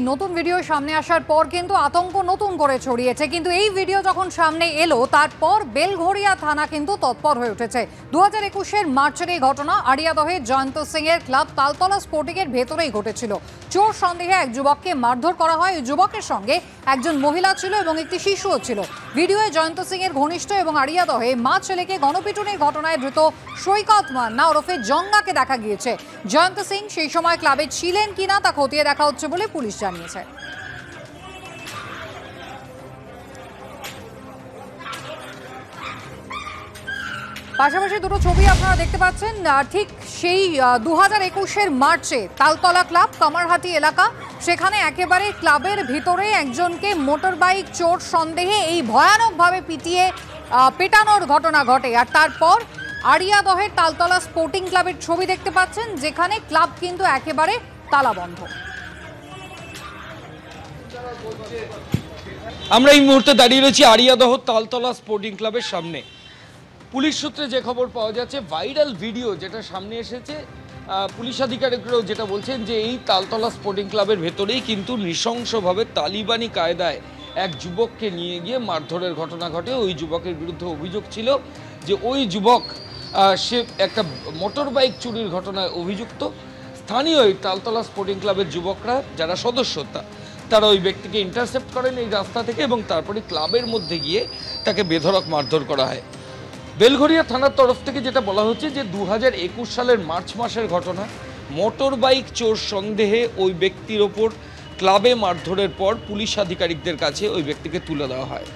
নতুন ভিডিও সামনে আসার পর কিন্তু আতঙ্ক নতুন করে ছড়িয়েছে, কিন্তু এই ভিডিও যখন সামনে এলো তারপর বেলঘড়িয়া থানা কিন্তু তৎপর হয়ে উঠেছে। 2021-এর মার্চের এই ঘটনা আড়িয়াদহে জয়ন্ত সিং এর ক্লাব তালতলা স্পোর্টিং এর ভেতরেই ঘটেছিল। চোর সন্দেহে এক যুবককে মারধর করা হয়। ওই যুবকের সঙ্গে একজন মহিলা ছিল এবং একটি শিশুও ছিল। ভিডিওয়ে জয়ন্ত সিং এর ঘনিষ্ঠ এবং আড়িয়াদহে মা ছেলেকে গণপিটুনির ঘটনায় ধৃত সৈকত মান্না ওরফে জঙ্গাকে দেখা গিয়েছে। জয়ন্ত সিং সেই সময় ক্লাবে ছিলেন কিনা তা খতিয়ে দেখা হচ্ছে বলে পুলিশ জানিয়েছে। পাশাপাশি দুটো ছবি আপনারা দেখতে পাচ্ছেন, ঠিক সেই 2021-এর মার্চে তালতলা ক্লাব কামারহাটি এলাকা, সেখানে একেবারে ক্লাবের ভিতরে একজনকে মোটর বাইক চোর সন্দেহে এই ভয়ানকভাবে পেটানোর ঘটনা ঘটে। আর তারপর আড়িয়াদহের তালতলা স্পোর্টিং ক্লাবের ছবি দেখতে পাচ্ছেন, যেখানে ক্লাব কিন্তু একেবারে তালাবন্ধ। আমরা এই মুহূর্তে দাঁড়িয়ে রয়েছি আড়িয়াদহ তালতলা স্পোর্টিং ক্লাবের সামনে। পুলিশ সূত্রে যে খবর পাওয়া যাচ্ছে, ভাইরাল ভিডিও যেটা সামনে এসেছে, পুলিশ আধিকারিকরাও যেটা বলছেন যে এই তালতলা স্পোর্টিং ক্লাবের ভেতরেই কিন্তু নৃশংসভাবে তালিবানি কায়দায় এক যুবককে নিয়ে গিয়ে মারধরের ঘটনা ঘটে। ওই যুবকের বিরুদ্ধে অভিযোগ ছিল যে ওই যুবক সে একটা মোটর বাইক চুরির ঘটনায় অভিযুক্ত। স্থানীয় এই তালতলা স্পোর্টিং ক্লাবের যুবকরা যারা সদস্য তারা ওই ব্যক্তিকে ইন্টারসেপ্ট করেন এই রাস্তা থেকে এবং তারপরে ক্লাবের মধ্যে গিয়ে তাকে বেধড়ক মারধর করা হয়। বেলঘড়িয়া থানার তরফ থেকে যেটা বলা হচ্ছে যে 2021 সালের মার্চ মাসের ঘটনা, মোটর বাইক চোর সন্দেহে ওই ব্যক্তির ওপর ক্লাবে মারধরের পর পুলিশ আধিকারিকদের কাছে ওই ব্যক্তিকে তুলে দেওয়া হয়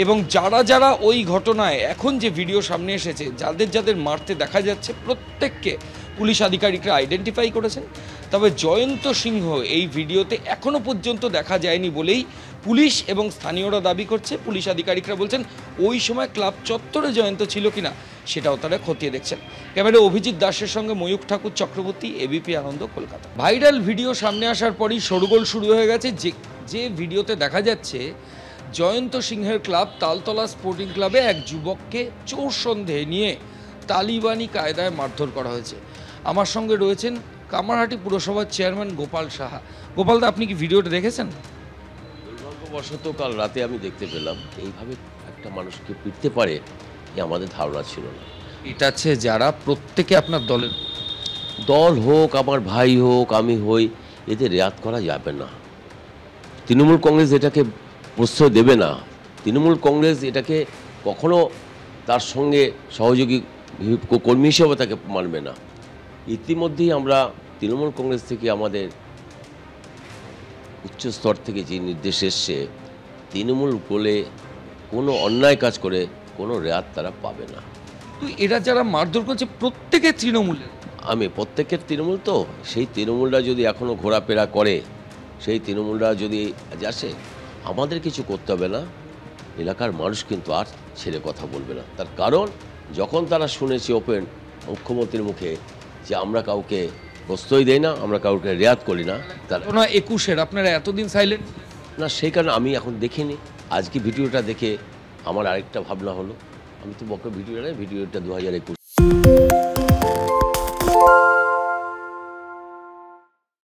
এবং যারা যারা ওই ঘটনায় এখন যে ভিডিও সামনে এসেছে যাদের যাদের মারতে দেখা যাচ্ছে প্রত্যেককে পুলিশ আধিকারিকরা আইডেন্টিফাই করেছেন। তবে জয়ন্ত সিংহ এই ভিডিওতে এখনও পর্যন্ত দেখা যায়নি বলেই পুলিশ এবং স্থানীয়রা দাবি করছে। পুলিশ আধিকারিকরা বলছেন ওই সময় ক্লাব চত্বরে জয়ন্ত ছিল কিনা সেটাও তারা খতিয়ে দেখছেন। ক্যামেরায় অভিজিৎ দাসের সঙ্গে ময়ূখ ঠাকুর চক্রবর্তী, এবিপি আনন্দ, কলকাতা। ভাইরাল ভিডিও সামনে আসার পরই শোরগোল শুরু হয়ে গেছে। যে ভিডিওতে দেখা যাচ্ছে জয়ন্ত সিংহের ক্লাব তালতলা স্পোর্টিং ক্লাবে এক যুবককে চোর সন্দেহে নিয়ে তালিবানি কায়দায় মারধর করা হয়েছে। আমার সঙ্গে রয়েছেন কামারহাটি পুরসভার চেয়ারম্যান গোপাল সাহা। গোপালদা, আপনি কি ভিডিওটা দেখেছেন? দুর্ভাগ্যবশত কাল রাতে আমি দেখতে পেলাম এইভাবে একটা মানুষকে পিটতে পারে আমাদের ধারণা ছিল না। এটা আছে যারা প্রত্যেকে আপনার দল হোক, আমার ভাই হোক, আমি হই, এদের রেয়াত করা যাবে না। তৃণমূল কংগ্রেস এটাকে প্রশ্রয় দেবে না। তৃণমূল কংগ্রেস এটাকে কখনো তার সঙ্গে সহযোগী কর্মী হিসেবে তাকে মানবে না। ইতিমধ্যেই আমরা তৃণমূল কংগ্রেস থেকে আমাদের উচ্চ স্তর থেকে যে নির্দেশ এসছে, তৃণমূল বলে কোনো অন্যায় কাজ করে কোনো রেয়াত তারা পাবে না। তো এরা যারা মারধর করছে প্রত্যেকে তৃণমূলের, আমি প্রত্যেকের তৃণমূল, তো সেই তৃণমূলরা যদি এখনও ঘোরাফেরা করে, সেই তৃণমূলরা যদি আসে, আমাদের কিছু করতে হবে না। এলাকার মানুষ কিন্তু আর ছেড়ে কথা বলবে না। তার কারণ যখন তারা শুনেছে ওপেন মুখ্যমন্ত্রীর মুখে যে আমরা কাউকে প্রশ্রয় দেই না, আমরা কাউকে রেয়াত করি না, তার 21-এর আপনারা এতদিন সাইলেন্ট না, সেই কারণে আমি এখন দেখিনি। আজকে ভিডিওটা দেখে আমার আরেকটা ভাবনা হলো, আমি তো ভিডিওটা 2021